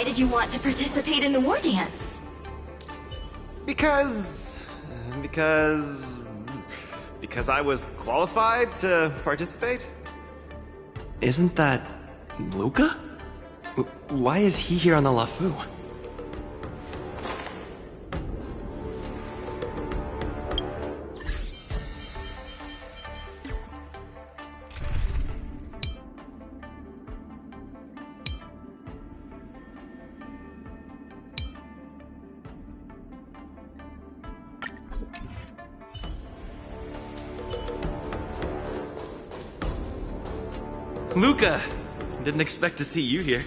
why did you want to participate in the war dance? Because I was qualified to participate? Isn't that Luca? Why is he here on the LeFou? Luca! Didn't expect to see you here.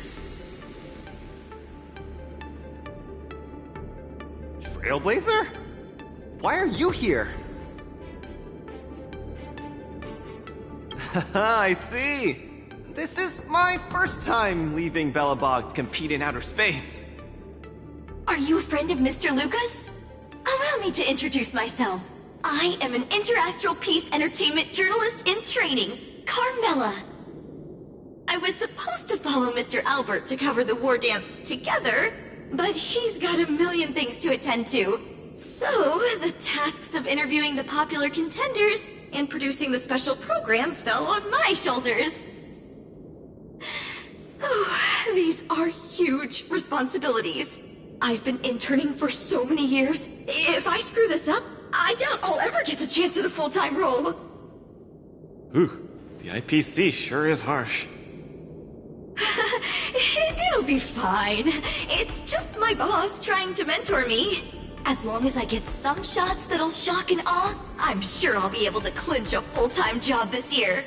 Trailblazer? Why are you here? I see! This is my first time leaving Belobog to compete in outer space. Are you a friend of Mr. Lucas? Allow me to introduce myself. I am an interastral peace entertainment journalist in training, Carmela. I was supposed to follow Mr. Albert to cover the war dance together, but he's got a million things to attend to. So, the tasks of interviewing the popular contenders and producing the special program fell on my shoulders. Oh, these are huge responsibilities. I've been interning for so many years. If I screw this up, I doubt I'll ever get the chance at a full-time role. Ooh, the IPC sure is harsh. It'll be fine. It's just my boss trying to mentor me. As long as I get some shots that'll shock and awe, I'm sure I'll be able to clinch a full-time job this year.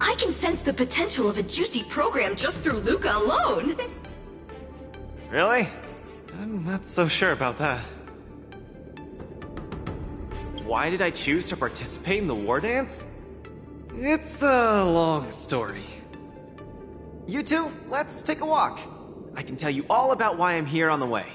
I can sense the potential of a juicy program just through Luca alone. Really? I'm not so sure about that. Why did I choose to participate in the war dance? It's a long story. You two, let's take a walk. I can tell you all about why I'm here on the way.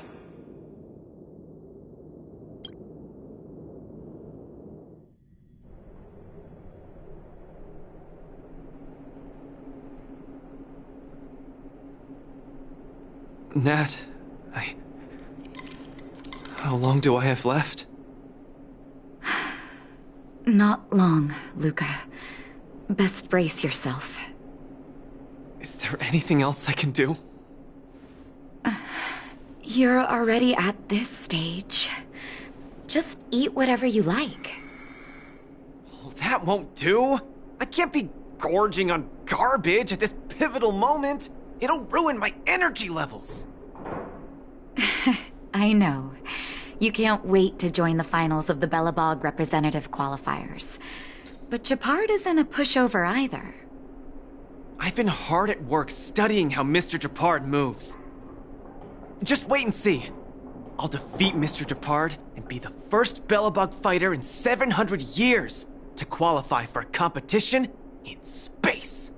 Nat, how long do I have left? Not long, Luca. Best brace yourself. Is there anything else I can do? You're already at this stage. Just eat whatever you like. Oh, that won't do! I can't be gorging on garbage at this pivotal moment! It'll ruin my energy levels! I know. You can't wait to join the finals of the Belobog representative qualifiers. But Japard isn't a pushover either. I've been hard at work studying how Mr. Japard moves. Just wait and see. I'll defeat Mr. Japard and be the first Belobog fighter in 700 years to qualify for a competition in space.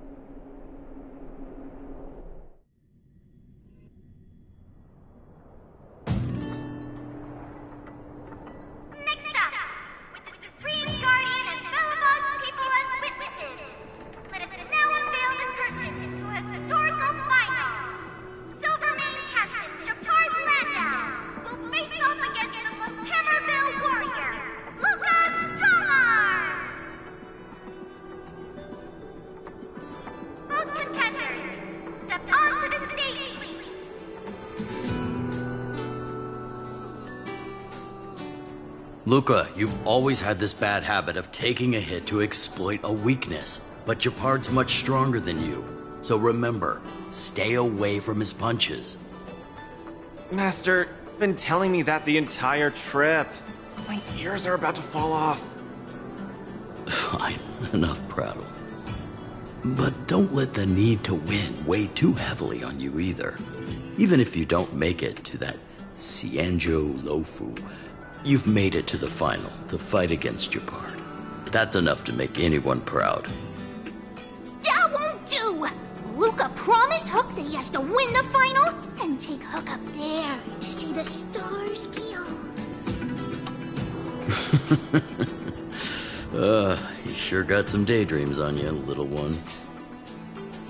With the Supreme Guardian and Belobog's people as witnesses, let us now unveil Luca, you've always had this bad habit of taking a hit to exploit a weakness, but Gepard's much stronger than you. So remember, stay away from his punches. Master, you've been telling me that the entire trip. My ears are about to fall off. Fine, enough prattle. But don't let the need to win weigh too heavily on you either. Even if you don't make it to that Xianzhou Luofu, you've made it to the final to fight against Gepard. That's enough to make anyone proud. That won't do! Luca promised Hook that he has to win the final and take Hook up there to see the stars beyond. You sure got some daydreams on you, little one.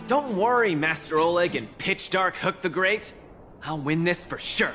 Don't worry, Master Oleg and Pitch Dark Hook the Great. I'll win this for sure.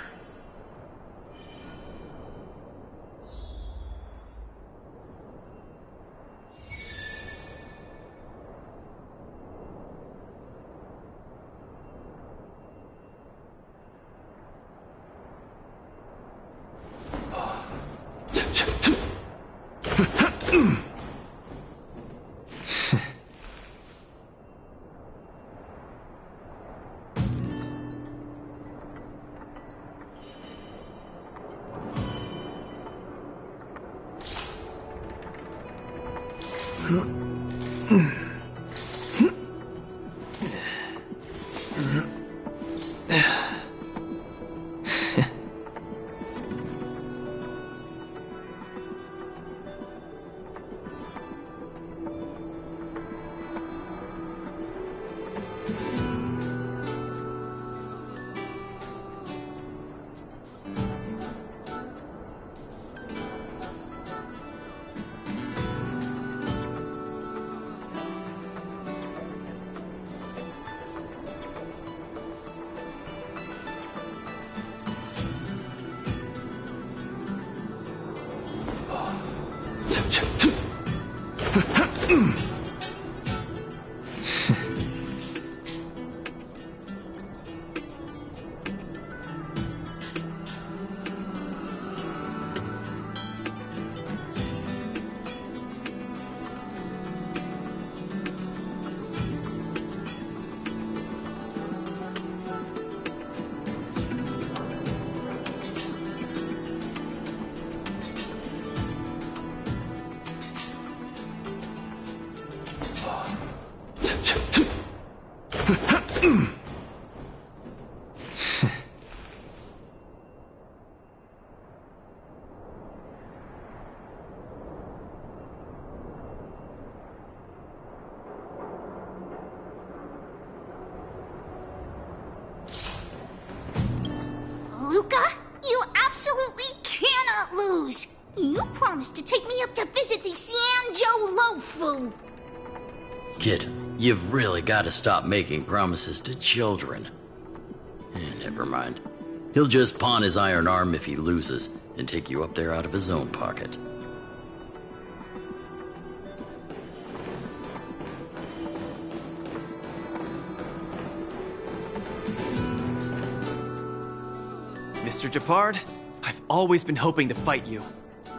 Luca, you absolutely cannot lose! You promised to take me up to visit the Xianzhou Luofu! Kid, you've really got to stop making promises to children. Never mind. He'll just pawn his iron arm if he loses, and take you up there out of his own pocket. Mr. Gepard, I've always been hoping to fight you.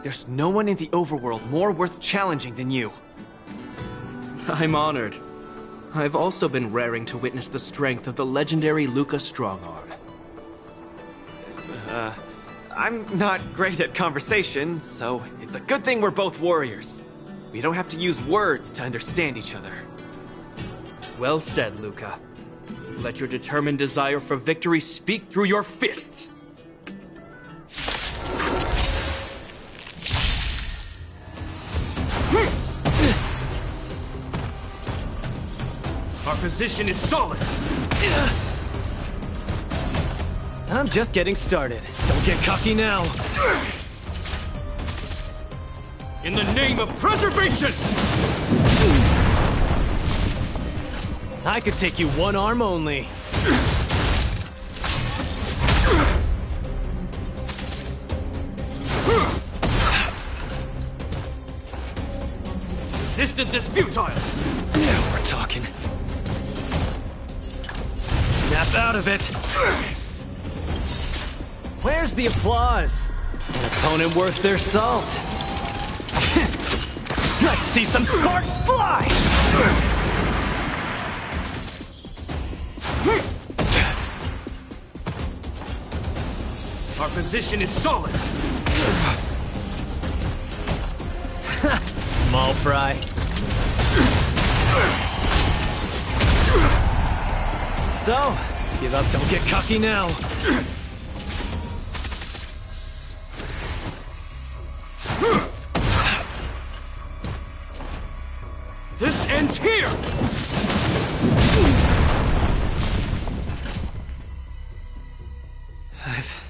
There's no one in the overworld more worth challenging than you. I'm honored. I've also been raring to witness the strength of the legendary Luca Strongarm. I'm not great at conversation, so it's a good thing we're both warriors. We don't have to use words to understand each other. Well said, Luca. Let your determined desire for victory speak through your fists. Our position is solid. I'm just getting started. Don't get cocky now. In the name of preservation! I could take you one arm only. Resistance is futile! Now we're talking. Snap out of it! Where's the applause? An opponent worth their salt. Let's see some sparks fly! Our position is solid. Small fry. So, give up, don't get cocky now. This ends here! I've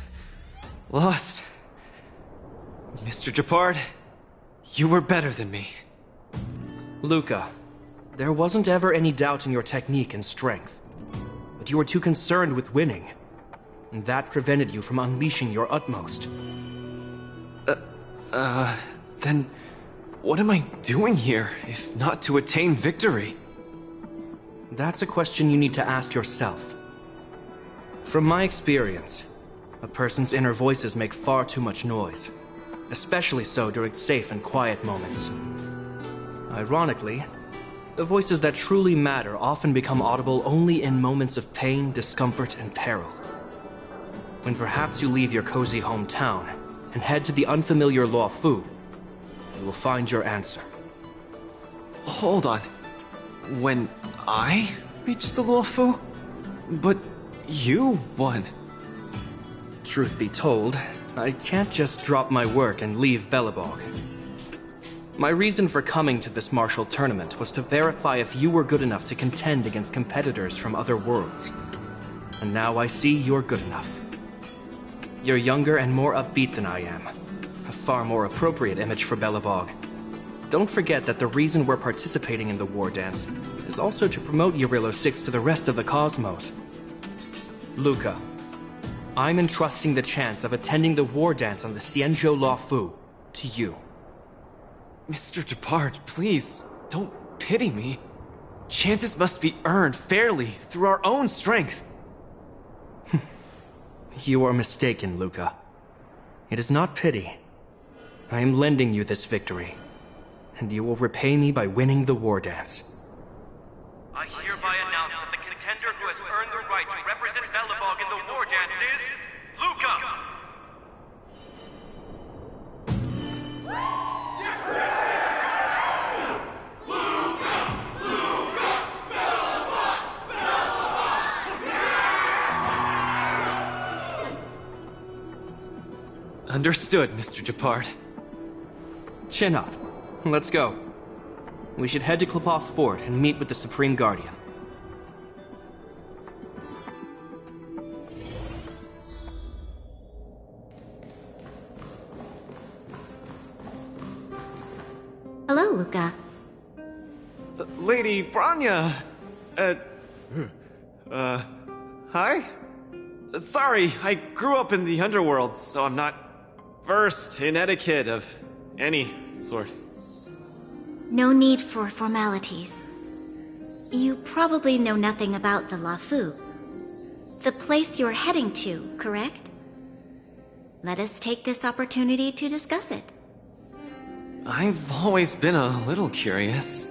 lost. Mr. Japard, you were better than me. Luca, there wasn't ever any doubt in your technique and strength. But you were too concerned with winning. And that prevented you from unleashing your utmost. Then what am I doing here, if not to attain victory? That's a question you need to ask yourself. From my experience, a person's inner voices make far too much noise, especially so during safe and quiet moments. Ironically, the voices that truly matter often become audible only in moments of pain, discomfort, and peril. When perhaps you leave your cozy hometown and head to the unfamiliar Luofu, you will find your answer. Hold on. When I reached the Luofu? But you won. Truth be told, I can't just drop my work and leave Belobog. My reason for coming to this martial tournament was to verify if you were good enough to contend against competitors from other worlds. And now I see you're good enough. You're younger and more upbeat than I am. A far more appropriate image for Belobog. Don't forget that the reason we're participating in the war dance is also to promote Eurilo 6 to the rest of the cosmos. Luca, I'm entrusting the chance of attending the war dance on the Xianzhou Luofu to you. Mr. Japard, please, don't pity me. Chances must be earned fairly through our own strength. You are mistaken, Luca. It is not pity. I am lending you this victory, and you will repay me by winning the war dance. I hereby announce that the contender who has earned the right to represent Belobog in the war dance is Luca! Understood, Mr. Japard. Chin up. Let's go. We should head to Klopov Fort and meet with the Supreme Guardian. Hello, Luca. Lady Branya! Hi? Sorry, I grew up in the underworld, so I'm not versed in etiquette of any sort. No need for formalities. You probably know nothing about the Luofu. The place you're heading to, correct? Let us take this opportunity to discuss it. I've always been a little curious.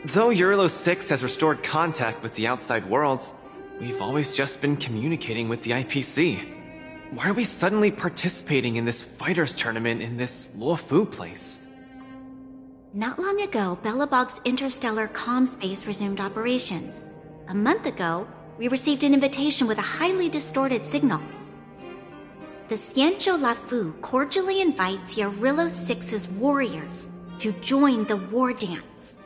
Though Eurilo 6 has restored contact with the outside worlds, we've always just been communicating with the IPC. Why are we suddenly participating in this fighters tournament in this Luofu place? Not long ago, Belobog's interstellar comm space resumed operations. A month ago, we received an invitation with a highly distorted signal. The Xianzhou Luofu cordially invites Eurilo 6's warriors to join the war dance.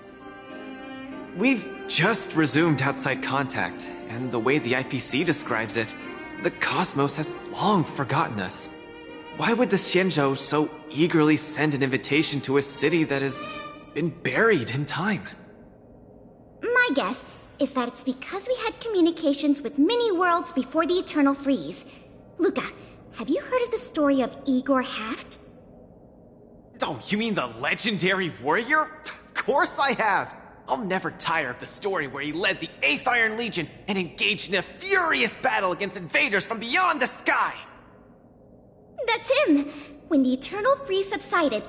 We've just resumed outside contact, and the way the IPC describes it, the cosmos has long forgotten us. Why would the Xianzhou so eagerly send an invitation to a city that has been buried in time? My guess is that it's because we had communications with many worlds before the Eternal Freeze. Luca, have you heard of the story of Igor Haft? Oh, you mean the legendary warrior? Of course I have! I'll never tire of the story where he led the 8th Iron Legion and engaged in a furious battle against invaders from beyond the sky! That's him! When the eternal freeze subsided,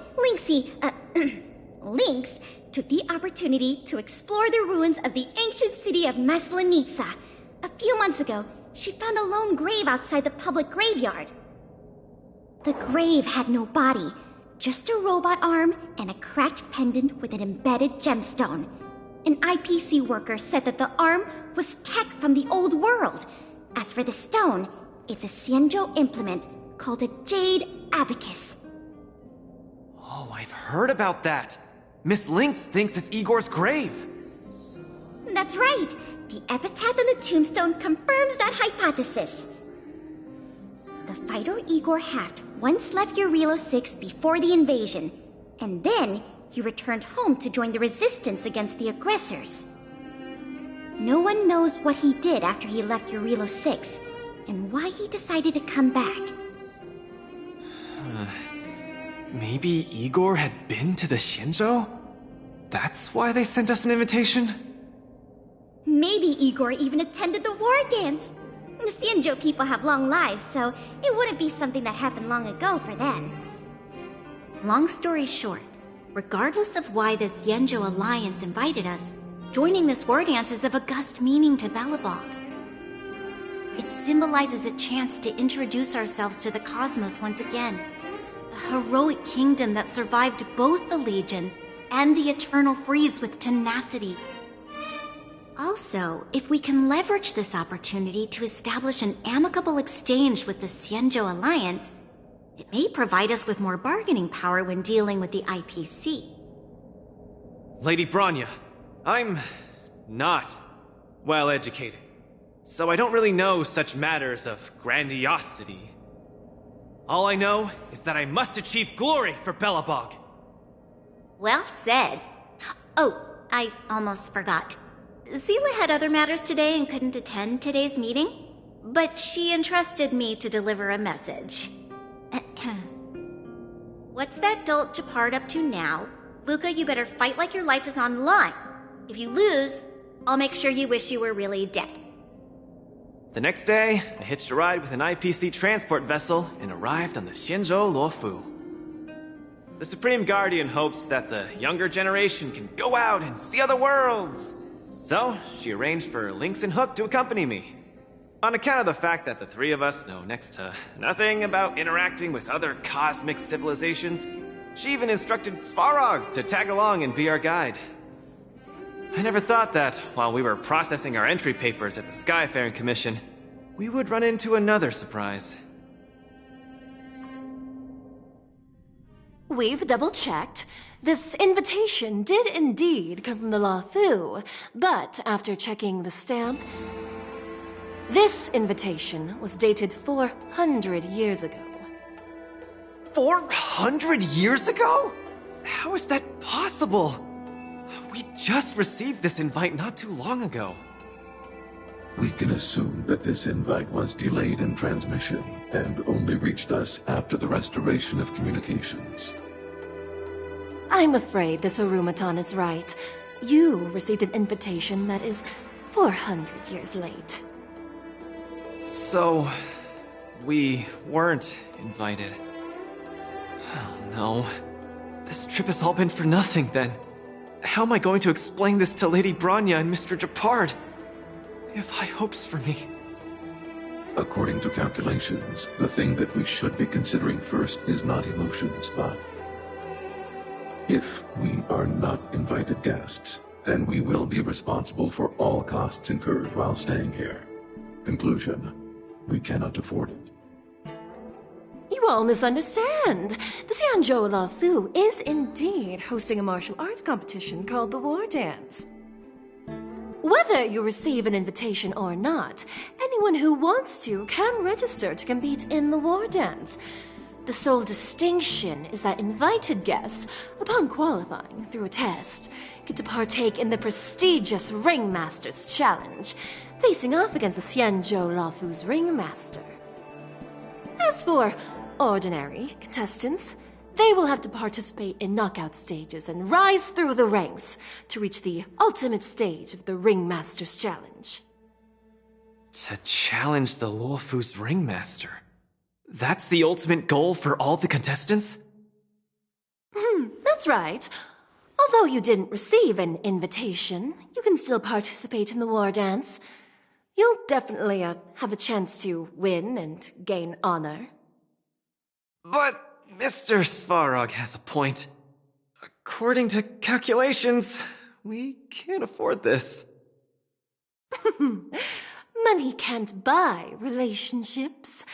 Lynx took the opportunity to explore the ruins of the ancient city of Maslenitsa. A few months ago, she found a lone grave outside the public graveyard. The grave had no body, just a robot arm and a cracked pendant with an embedded gemstone. An IPC worker said that the arm was tech from the old world. As for the stone, it's a Xianzhou implement called a Jade Abacus. Oh, I've heard about that. Miss Lynx thinks it's Igor's grave. That's right. The epitaph on the tombstone confirms that hypothesis. The fighter Igor Haft once left Urilo 6 before the invasion, and then he returned home to join the resistance against the aggressors. No one knows what he did after he left Urilo 6, and why he decided to come back. Maybe Igor had been to the Xianzhou? That's why they sent us an invitation? Maybe Igor even attended the war dance. The Xianzhou people have long lives, so it wouldn't be something that happened long ago for them. Long story short, regardless of why the Xianzhou Alliance invited us, joining this war dance is of august meaning to Belobog. It symbolizes a chance to introduce ourselves to the cosmos once again. A heroic kingdom that survived both the Legion and the Eternal Freeze with tenacity. Also, if we can leverage this opportunity to establish an amicable exchange with the Xianzhou Alliance, it may provide us with more bargaining power when dealing with the IPC. Lady Bronya, I'm not well educated, so I don't really know such matters of grandiosity. All I know is that I must achieve glory for Belobog. Well said. Oh, I almost forgot. Zila had other matters today and couldn't attend today's meeting, but she entrusted me to deliver a message. What's that dolt Japard up to now? Luca, you better fight like your life is on the line. If you lose, I'll make sure you wish you were really dead. The next day, I hitched a ride with an IPC transport vessel and arrived on the Xianzhou Luofu. The Supreme Guardian hopes that the younger generation can go out and see other worlds. So, she arranged for Lynx and Hook to accompany me. On account of the fact that the three of us know next to nothing about interacting with other cosmic civilizations, she even instructed Svarog to tag along and be our guide. I never thought that, while we were processing our entry papers at the Skyfaring Commission, we would run into another surprise. We've double-checked. This invitation did indeed come from the Luofu, but after checking the stamp, this invitation was dated 400 years ago. 400 years ago? How is that possible? We just received this invite not too long ago. We can assume that this invite was delayed in transmission and only reached us after the restoration of communications. I'm afraid this Arumaton is right. You received an invitation that is 400 years late. So, we weren't invited. Oh no. This trip has all been for nothing then. How am I going to explain this to Lady Bronya and Mr. Japard? They have high hopes for me. According to calculations, the thing that we should be considering first is not emotions, but if we are not invited guests, then we will be responsible for all costs incurred while staying here. Conclusion, we cannot afford it. You all misunderstand. The Xianzhou Luofu is indeed hosting a martial arts competition called the War Dance. Whether you receive an invitation or not, anyone who wants to can register to compete in the War Dance. The sole distinction is that invited guests, upon qualifying through a test, get to partake in the prestigious Ringmaster's Challenge, facing off against the Xianzhou Luofu's Ringmaster. As for ordinary contestants, they will have to participate in knockout stages and rise through the ranks to reach the ultimate stage of the Ringmaster's Challenge. To challenge the Luofu's Ringmaster? That's the ultimate goal for all the contestants? That's right. Although you didn't receive an invitation, you can still participate in the war dance. You'll definitely have a chance to win and gain honor. But Mr. Svarog has a point. According to calculations, we can't afford this. Money can't buy relationships.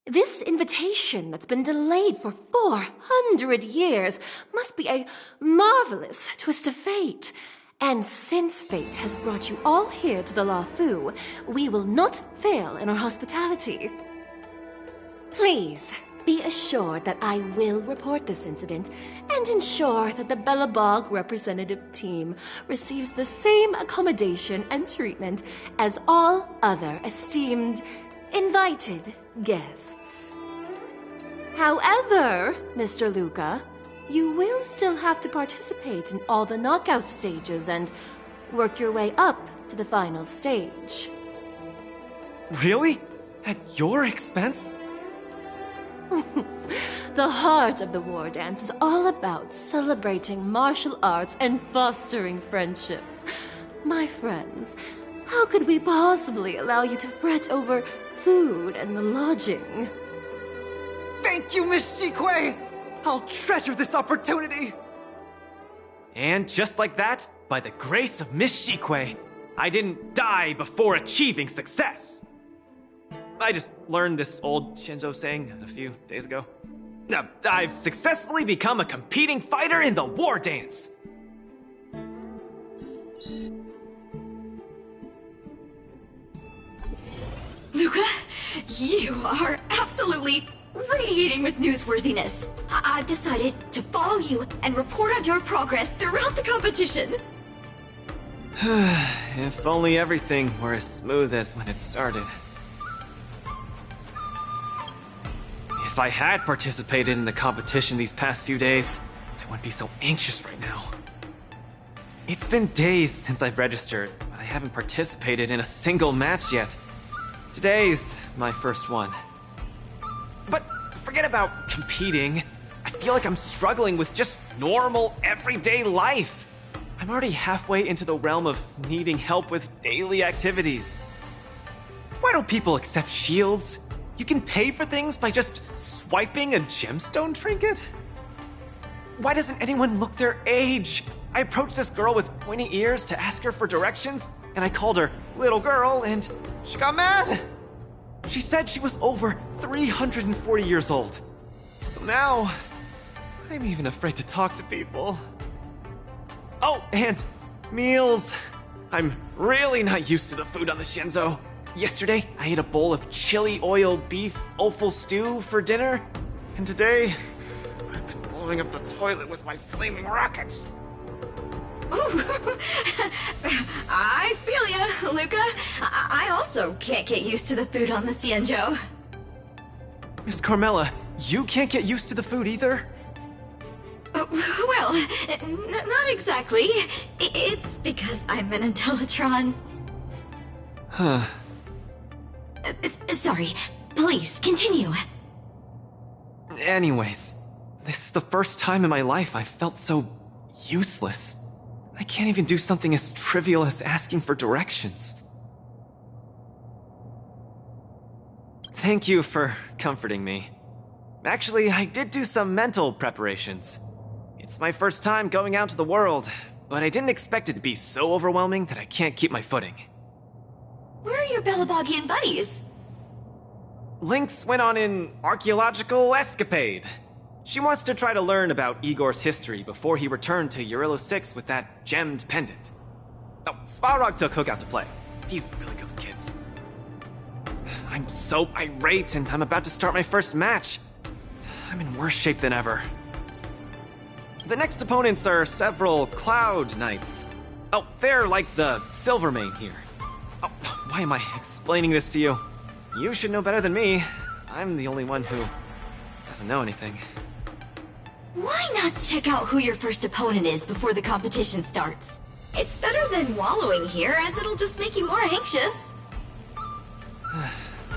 This invitation that's been delayed for 400 years must be a marvelous twist of fate. And since fate has brought you all here to the Lafu, we will not fail in our hospitality. Please, be assured that I will report this incident and ensure that the Belobog representative team receives the same accommodation and treatment as all other esteemed, invited guests. However, Mr. Luca, you will still have to participate in all the knockout stages and work your way up to the final stage. Really? At your expense? The heart of the war dance is all about celebrating martial arts and fostering friendships. My friends, how could we possibly allow you to fret over food and lodging? Thank you, Miss Shikwe! I'll treasure this opportunity! And just like that, by the grace of Miss Shikwe, I didn't die before achieving success! I just learned this old Shinzo saying a few days ago. Now, I've successfully become a competing fighter in the war dance! Luca, you are absolutely radiating with newsworthiness. I've decided to follow you and report on your progress throughout the competition. If only everything were as smooth as when it started. If I had participated in the competition these past few days, I wouldn't be so anxious right now. It's been days since I've registered, but I haven't participated in a single match yet. Today's my first one. But forget about competing. I feel like I'm struggling with just normal, everyday life. I'm already halfway into the realm of needing help with daily activities. Why don't people accept shields? You can pay for things by just swiping a gemstone trinket? Why doesn't anyone look their age? I approached this girl with pointy ears to ask her for directions, and I called her little girl, and she got mad. She said she was over 340 years old. So now, I'm even afraid to talk to people. Oh, and meals. I'm really not used to the food on the Shinzo. Yesterday, I ate a bowl of chili oil beef offal stew for dinner. And today, I've been blowing up the toilet with my flaming rockets. Ooh. I feel ya, Luca. I also can't get used to the food on the Xianzhou. Miss Carmela, you can't get used to the food either? Well, not exactly. It's because I'm an Intellitron. Huh. Sorry. Please, continue. Anyways, this is the first time in my life I've felt so useless. I can't even do something as trivial as asking for directions. Thank you for comforting me. Actually, I did do some mental preparations. It's my first time going out to the world, but I didn't expect it to be so overwhelming that I can't keep my footing. Where are your Belabogian buddies? Lynx went on an archaeological escapade. She wants to try to learn about Igor's history before he returned to Urilo 6 with that gemmed pendant. Oh, Svarog took Hook out to play. He's really good with kids. I'm so irate and I'm about to start my first match. I'm in worse shape than ever. The next opponents are several Cloud Knights. Oh, they're like the Silvermane here. Oh, why am I explaining this to you? You should know better than me. I'm the only one who doesn't know anything. Why not check out who your first opponent is before the competition starts? It's better than wallowing here, as it'll just make you more anxious.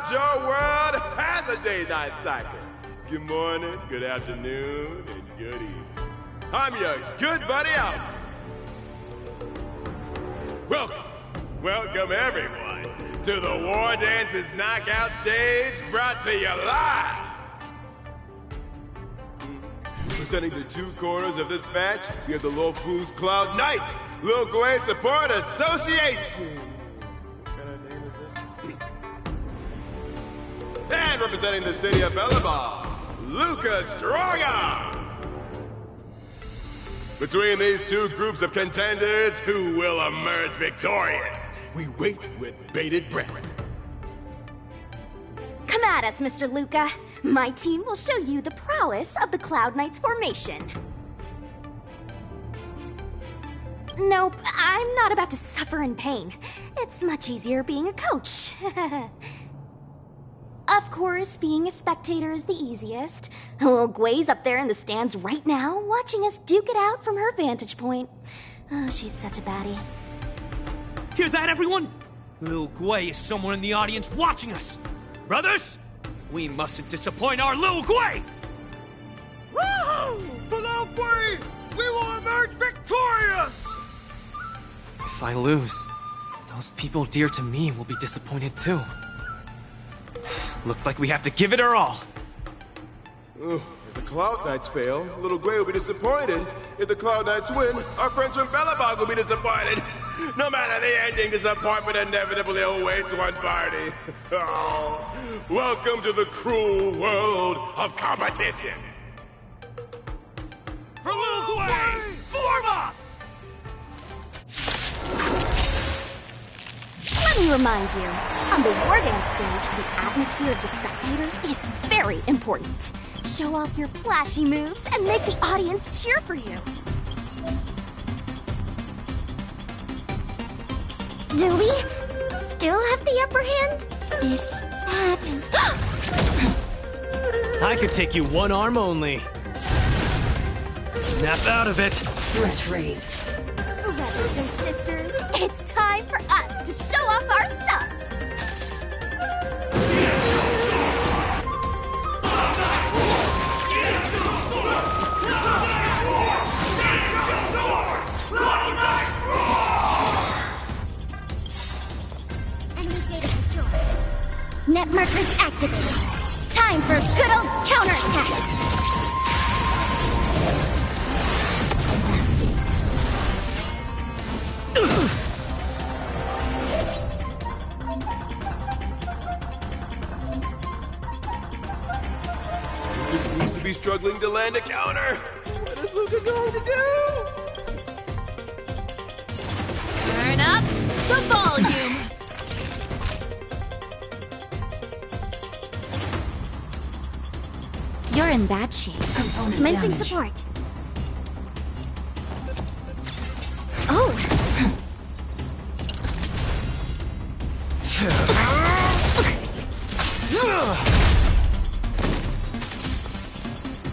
not your world has a day-night cycle. Good morning, good afternoon, and good evening. I'm your good buddy Albert. Welcome everyone to the War Dances Knockout Stage, brought to you live. Presenting the two corners of this match, we have the Lofu's Cloud Knights, Lil Gwei Support Association. What kind of name is this? And representing the city of Bellabog, Luca Strongarm. Between these two groups of contenders, who will emerge victorious? We wait with bated breath. Come at us, Mr. Luca. My team will show you the prowess of the Cloud Knights formation. Nope, I'm not about to suffer in pain. It's much easier being a coach. Of course, being a spectator is the easiest. Lil Gwei's up there in the stands right now, watching us duke it out from her vantage point. Oh, she's such a baddie. Hear that, everyone? Lil Gwei is somewhere in the audience watching us. Brothers, we mustn't disappoint our Lil Gwei! Woohoo! For Lil Gwei, we will emerge victorious! If I lose, those people dear to me will be disappointed too. Looks like we have to give it our all. If the Cloud Knights fail, Lil Gwei will be disappointed. If the Cloud Knights win, our friends from Bellabog will be disappointed. No matter the ending, disappointment inevitably awaits one party. Oh, welcome to the cruel world of competition. For Lil Gwei, form up! Let me remind you, on the War Dance stage, the atmosphere of the spectators is very important. Show off your flashy moves and make the audience cheer for you. Do we still have the upper hand? Is that... I could take you one arm only. Snap out of it. Stretch raise. Brothers and sisters, it's time for us to show off our stuff! Enemy data secure. Net markers activated. Time for good old counterattack! Luca seems to be struggling to land a counter. What is Luca going to do? Turn up the volume. You're in bad shape. Commencing support. Oh!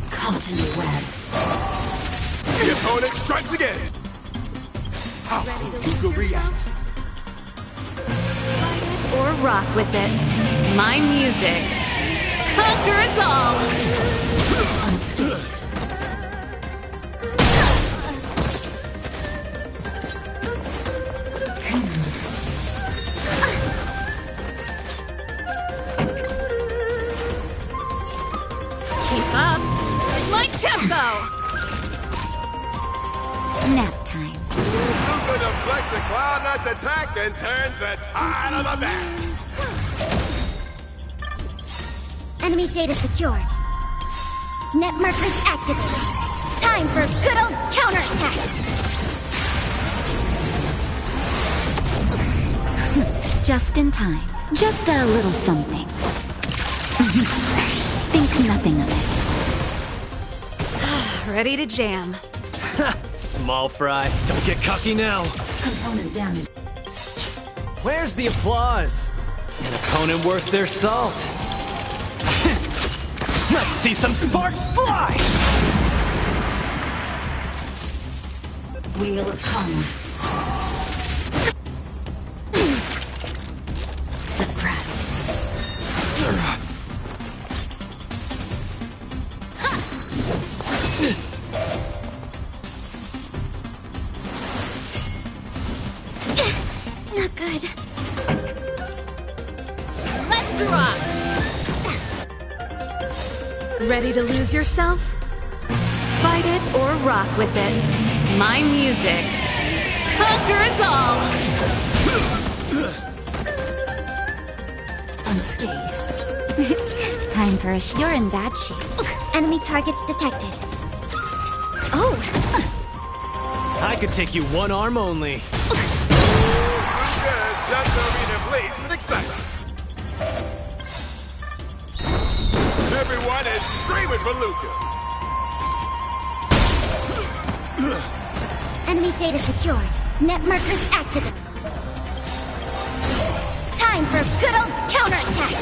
Caught in the web. The opponent strikes again. How will Luca react? Or rock with it. My music conquers all. Unscathed. Keep up with my tempo. Nap time. Luca deflects the Cloud Knight's attack and turns the tide of the match. Enemy data secured. Net markers activated. Time for good old counterattack! Just in time. Just a little something. Think nothing of it. Ready to jam. Small fry. Don't get cocky now. Component damage. Where's the applause? An opponent worth their salt. Let's see some sparks fly! Wheel of Karma. Suppress. good. Let's rock! Ready to lose yourself? Fight it or rock with it. My music conquers all! Unscathed. Time for you're in bad shape. Enemy targets detected. Oh! I could take you one arm only. Lucas, just the arena blazes with excitement. Everyone is screaming for Lucas. Enemy data secured. Net markers activated. Time for a good old counterattack!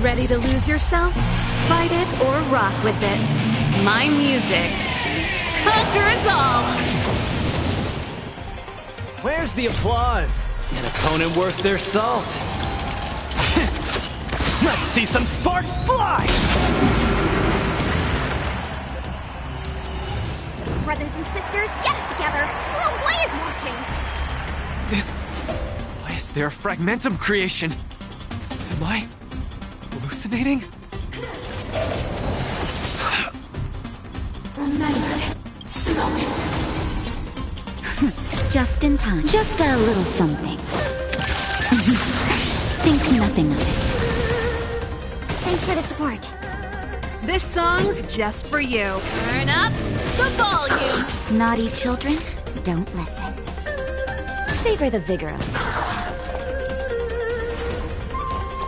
Ready to lose yourself? Fight it or rock with it. My music conquers all! Where's the applause? An opponent worth their salt. Let's see some sparks fly! Brothers and sisters, get it together! Little Boy is watching! Why is there a fragmentum creation? Am I hallucinating? Remember this moment. Just in time. Just a little something. Think nothing of it. Thanks for the support. This song's just for you. Turn up the volume! Naughty children, don't listen. Savor the vigor of it.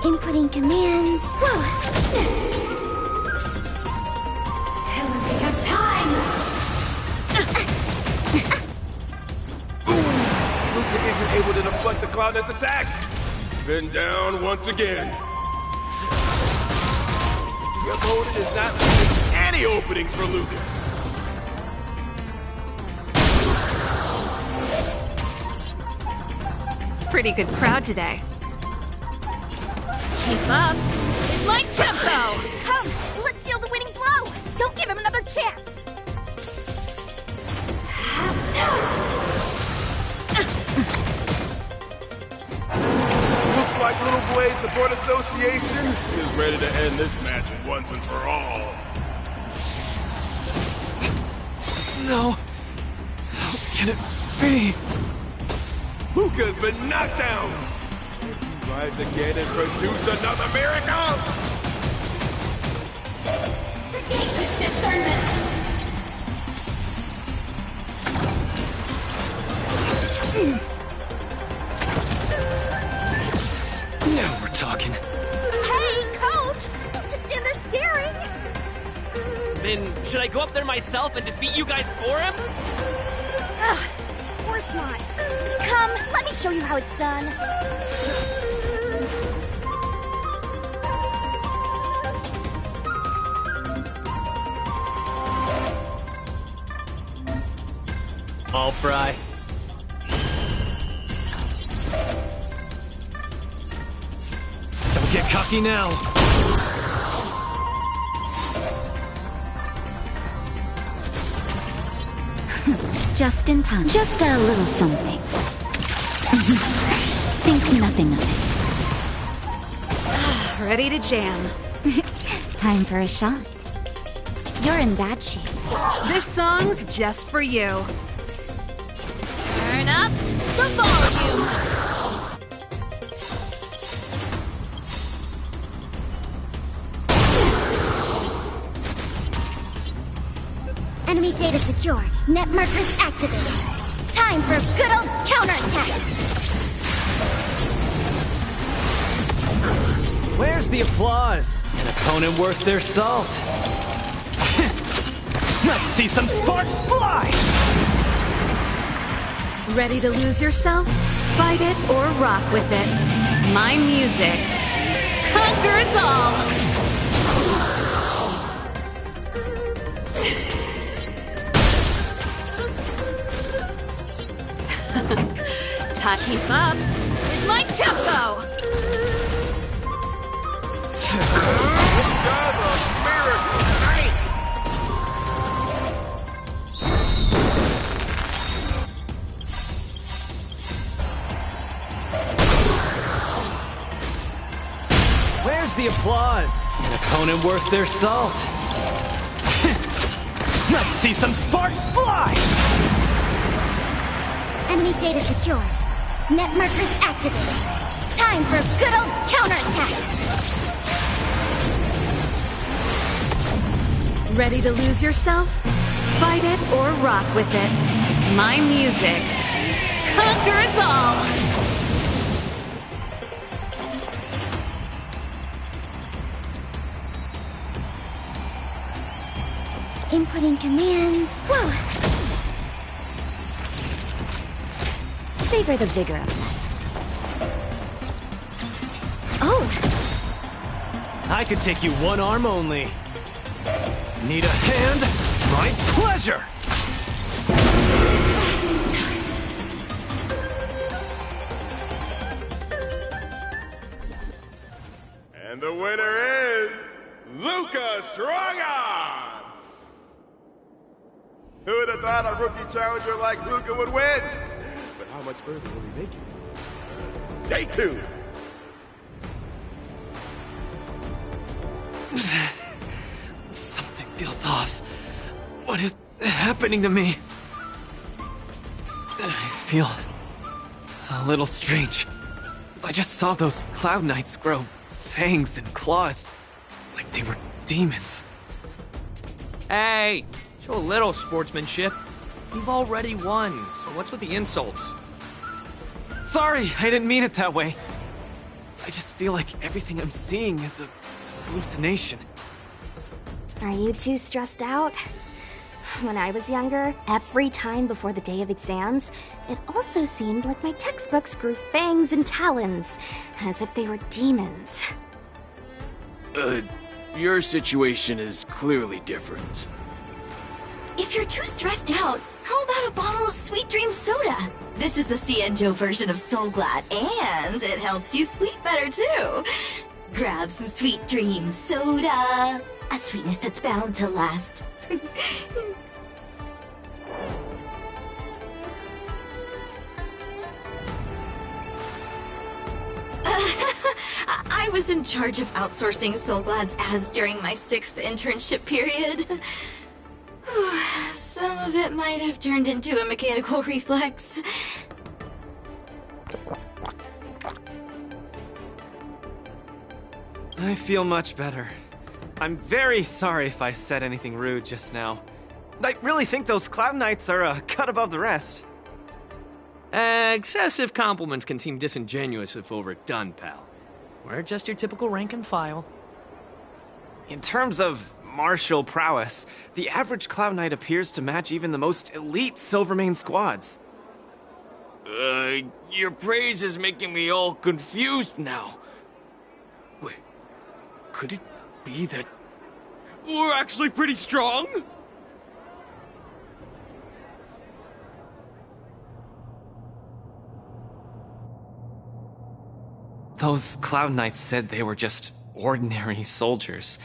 Inputting commands. Whoa! Hillary of time! Luca isn't able to deflect the Cloud Knight's attack. Been down once again. The opponent is not leaving any openings for Lucas. Pretty good crowd today. Keep up with my tempo! Come, let's steal the winning blow! Don't give him another chance! Looks like Little Blaze Support Association is ready to end this match once and for all. No. How can it be? Luca's been knocked down. Rise again and produce another miracle. Sagacious discernment! Now we're talking. Hey, coach! Don't just stand there staring! Then, should I go up there myself and defeat you guys for him? Ugh, of course not. Come, let me show you how it's done. All fry. Don't get cocky now. Just in time. Just a little something. Think nothing of it. Ready to jam. Time for a shot. You're in bad shape. This song's just for you. Turn up the volume! Enemy data secured. Net markers activated. Time for a good old counterattack! Where's the applause? An opponent worth their salt. Let's see some sparks fly! Ready to lose yourself? Fight it or rock with it. My music conquers all! Keep up with my tempo! Another miracle night! the applause. An opponent worth their salt. Let's see some sparks fly! Enemy data secure. Net markers activated. Time for a good old counterattack. Ready to lose yourself? Fight it or rock with it. My music conquers all! Inputting commands. Whoa! Savor the vigor of life. Oh! I could take you one arm only. Need a hand? My pleasure! And the winner is Luca Strongarm! Who would have thought a rookie challenger like Luca would win? But how much further will he make it? Stay tuned! Something feels off. What is happening to me? I feel a little strange. I just saw those Cloud Knights grow fangs and claws, like they were demons. Hey, show a little sportsmanship. You've already won, so what's with the insults? Sorry, I didn't mean it that way. I just feel like everything I'm seeing is a hallucination. Are you too stressed out? When I was younger, every time before the day of exams, it also seemed like my textbooks grew fangs and talons, as if they were demons. Your situation is clearly different. If you're too stressed out, how about a bottle of Sweet Dream Soda? This is the Cienjo version of Soul Glad, and it helps you sleep better too. Grab some Sweet Dream Soda. A sweetness that's bound to last. I was in charge of outsourcing Soul Glad's ads during my 6th internship period. Some of it might have turned into a mechanical reflex. I feel much better. I'm very sorry if I said anything rude just now. I really think those Cloud Knights are a cut above the rest. Excessive compliments can seem disingenuous if overdone, pal. We're just your typical rank and file. In terms of martial prowess, the average Cloud Knight appears to match even the most elite Silvermane squads. Your praise is making me all confused now. Wait, could it be that we're actually pretty strong? Those Cloud Knights said they were just ordinary soldiers.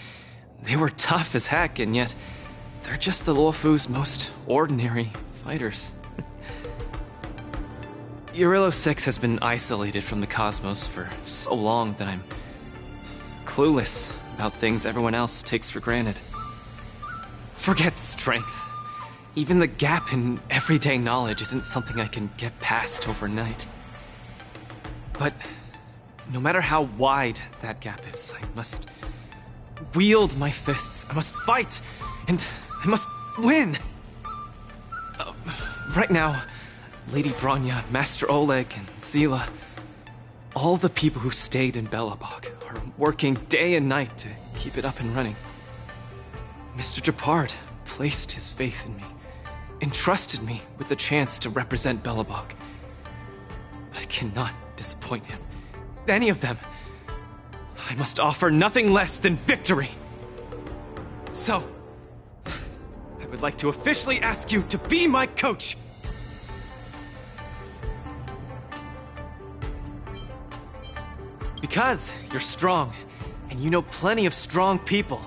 They were tough as heck, and yet they're just the Luofu's most ordinary fighters. Urillo 6 has been isolated from the cosmos for so long that I'm clueless about things everyone else takes for granted. Forget strength. Even the gap in everyday knowledge isn't something I can get past overnight. But no matter how wide that gap is, I must wield my fists. I must fight, and I must win. Right now, Lady Bronya, Master Oleg, and Zila, all the people who stayed in Belobog are working day and night to keep it up and running. Mr. Japard placed his faith in me, entrusted me with the chance to represent Belobog. I cannot disappoint him. Any of them. I must offer nothing less than victory. So, I would like to officially ask you to be my coach. Because you're strong, and you know plenty of strong people.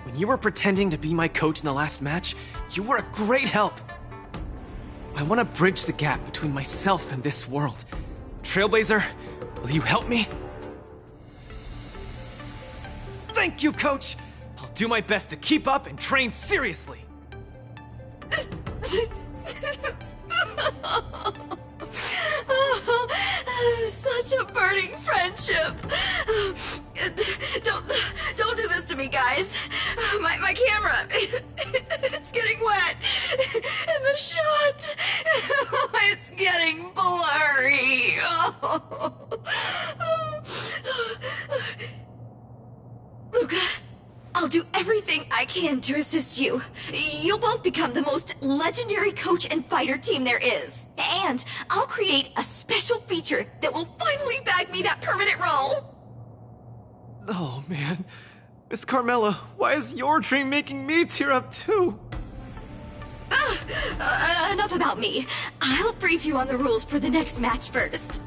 When you were pretending to be my coach in the last match, you were a great help. I want to bridge the gap between myself and this world. Trailblazer, will you help me? Thank you, Coach! I'll do my best to keep up and train seriously. Such a burning friendship. Don't do this to me, guys. My camera, it's getting wet. And the shot, it's getting blurry. Luca, I'll do everything I can to assist you. You'll both become the most legendary coach and fighter team there is. And I'll create a special feature that will finally bag me that permanent role. Oh, man. Miss Carmela, why is your dream making me tear up too? Enough about me. I'll brief you on the rules for the next match first.